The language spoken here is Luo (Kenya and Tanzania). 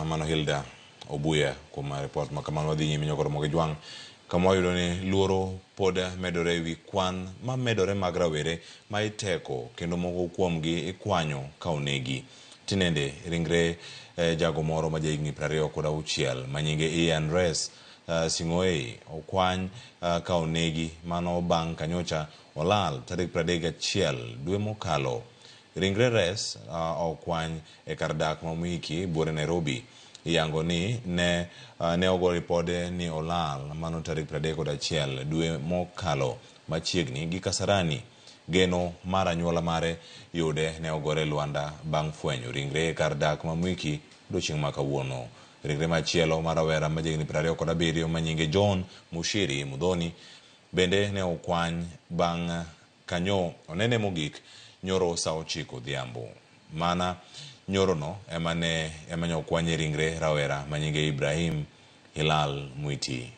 mano Hilda Obuya kuom report ma kamano wadhi nyime nyokoro mogi jwang' kama wayudo ni luoro pod medore wi kwan ma medore mag rawere ma iteko kendo moko kuomgi ikwanyo ka onegi. Tinende ringre jago moro ma jahigni 26 ma nyinge Ian Res Sing'oei okwany ka onegi, mano bang' kanyocha olal tarik 31 dwe mokalo. Ringre Res okwany e kar dak ma Mwiki buore Nairobi. Iyango ni ne ogo ripode ni olal mano tarik 31 dwe mokalo machiegni gi Kasarani. Geno mar anyuola mare yude ne ogore Luanda bang' fwenyo ringre e kar dak ma Mwiki odiechieng' ma kawuono. Ringre machielo mar rawera ma jahigni 27 ma nyinge John Mushiri Mudhoni bende ne okwany bang' kanyo onene mogik nyoro saa 9 odhiambo. Mana nyorono ema ne okwanye ringre rawera ma nyinge Ibrahim Hilal Mwiti.